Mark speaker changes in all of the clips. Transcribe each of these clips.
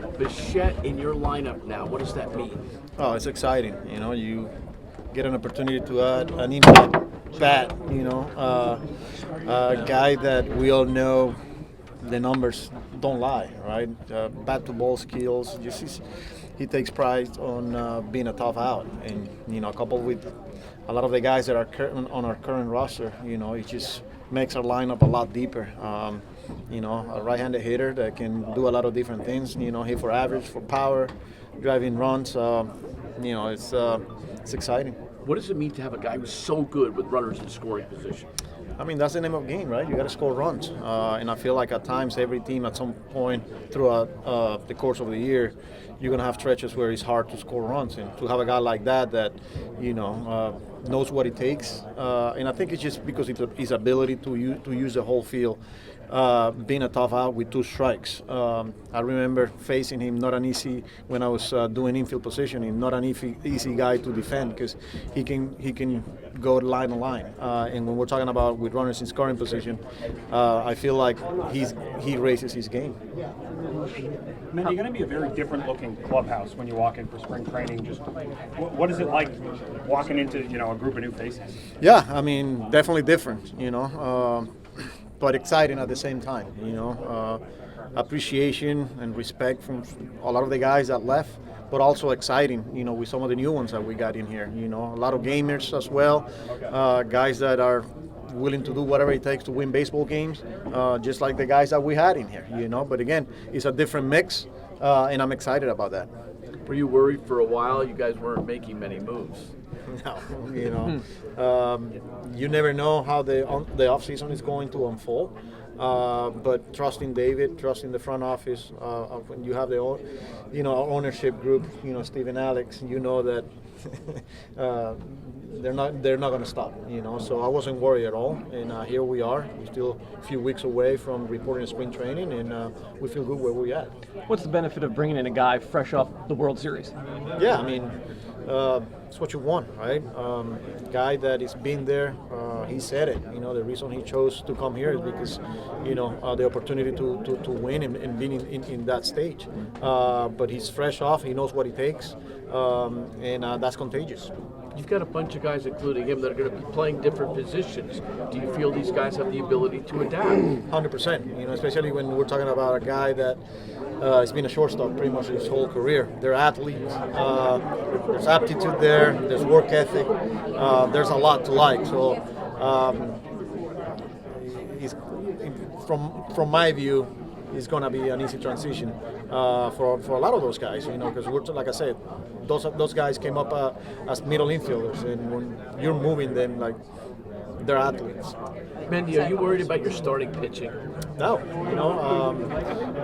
Speaker 1: Bo Bichette in your lineup now. What does that mean?
Speaker 2: Oh, it's exciting. You know, you get an opportunity to add an impact bat. You know, a guy that we all know the numbers don't lie, right? Bat to ball skills. He takes pride on being a tough out, and coupled with a lot of the guys that are on our current roster, it just makes our lineup a lot deeper. A right-handed hitter that can do a lot of different things. Hit for average, for power, driving runs. It's exciting.
Speaker 1: What does it mean to have a guy who's so good with runners in scoring position?
Speaker 2: I mean, that's the name of the game, right? You got to score runs. And I feel like at times every team at some point throughout the course of the year, you're going to have stretches where it's hard to score runs. And to have a guy like that knows what it takes. And I think it's just because of his ability to use the whole field. Being a tough out with 2 strikes. I remember facing him, not an easy, when I was doing infield positioning, not an easy guy to defend because he can go line to line. And when we're talking about with runners in scoring position, I feel like he raises his game.
Speaker 3: Man, you're going to be a very different looking clubhouse when you walk in for spring training. Just what is it like walking into a group of new faces?
Speaker 2: Yeah, I mean, definitely different. But exciting at the same time. Appreciation and respect from a lot of the guys that left, but also exciting. With some of the new ones that we got in here. A lot of gamers as well, guys that are willing to do whatever it takes to win baseball games, just like the guys that we had in here. But again, it's a different mix, and I'm excited about that.
Speaker 1: Were you worried for a while? You guys weren't making many moves.
Speaker 2: No, you never know how the offseason is going to unfold. But trusting David, trusting the front office, when you have the ownership group, Steve and Alex, that they're not going to stop. So I wasn't worried at all, and here we are. We're still a few weeks away from reporting spring training, and we feel good where we're at.
Speaker 4: What's the benefit of bringing in a guy fresh off the World Series?
Speaker 2: Yeah, I mean, it's what you want, right? Guy that has been there, he said it. The reason he chose to come here is because, the opportunity to win and being in that stage. But he's fresh off. He knows what it takes, and that's contagious.
Speaker 1: You've got a bunch of guys, including him, that are going to be playing different positions. Do you feel these guys have the ability to adapt?
Speaker 2: 100%. Especially when we're talking about a guy that has been a shortstop pretty much his whole career. They're athletes. There's aptitude there. There's work ethic. There's a lot to like. So, from my view, it's going to be an easy transition for a lot of those guys. Because like I said, those guys came up as middle infielders, and when you're moving them, like, they're athletes.
Speaker 1: Mendy, are you worried about your starting pitching?
Speaker 2: No,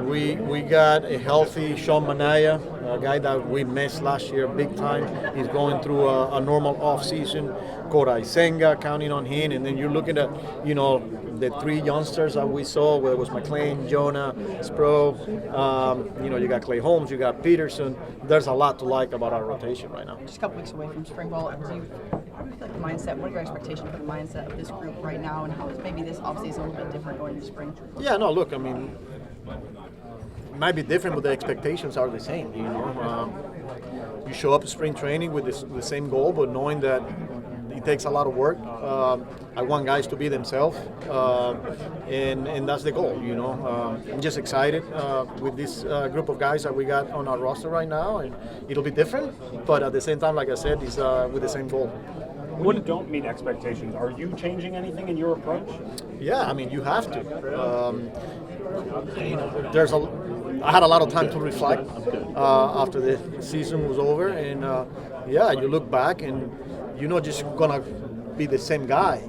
Speaker 2: we got a healthy Sean Manaya, a guy that we missed last year big time. He's going through a normal off-season. Korai Senga, counting on him, and then you're looking at the 3 youngsters that we saw, whether it was McLean, Jonah, Spro. You got Clay Holmes, you got Peterson. There's a lot to like about our rotation right now.
Speaker 5: Just a couple weeks away from spring ball, how do you feel like the mindset? What are your expectations for the mindset of this group right now, and how is maybe this offseason a little bit different going into spring?
Speaker 2: Yeah, no, look, I mean, it might be different, but the expectations are the same. You show up to spring training with the same goal, but knowing that it takes a lot of work. I want guys to be themselves, and that's the goal. I'm just excited with this group of guys that we got on our roster right now, and it'll be different, but at the same time, like I said, it's with the same goal.
Speaker 3: When you don't meet expectations, are you changing anything in your approach?
Speaker 2: Yeah, I mean, you have to. I had a lot of time to reflect after the season was over, and you look back and you're not just gonna be the same guy.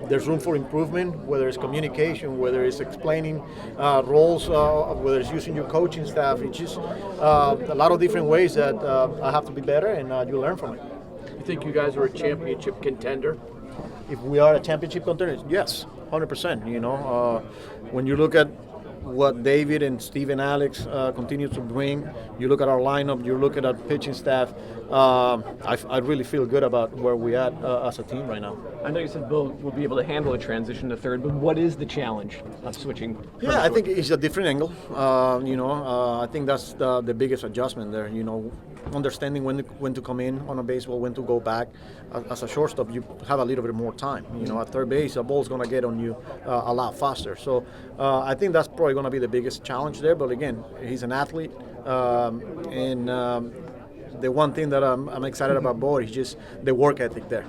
Speaker 2: There's room for improvement, whether it's communication, whether it's explaining roles, whether it's using your coaching staff. It's just a lot of different ways that I have to be better, and you learn from it.
Speaker 1: You think you guys are a championship contender?
Speaker 2: If we are a championship contender, yes, 100%. When you look at what David and Steve and Alex continue to bring, you look at our lineup, you look at our pitching staff, I really feel good about where we're at as a team right now.
Speaker 4: I know you said Bo will be able to handle a transition to third, but what is the challenge of switching? from
Speaker 2: Yeah, I
Speaker 4: short?
Speaker 2: think it's a different angle. I think that's the biggest adjustment there. Understanding when to come in on a baseball, when to go back. As a shortstop, you have a little bit more time. At third base, the ball's going to get on you a lot faster. So I think that's probably going to be the biggest challenge there. But again, he's an athlete, and the one thing that I'm excited about Bo is just the work ethic there.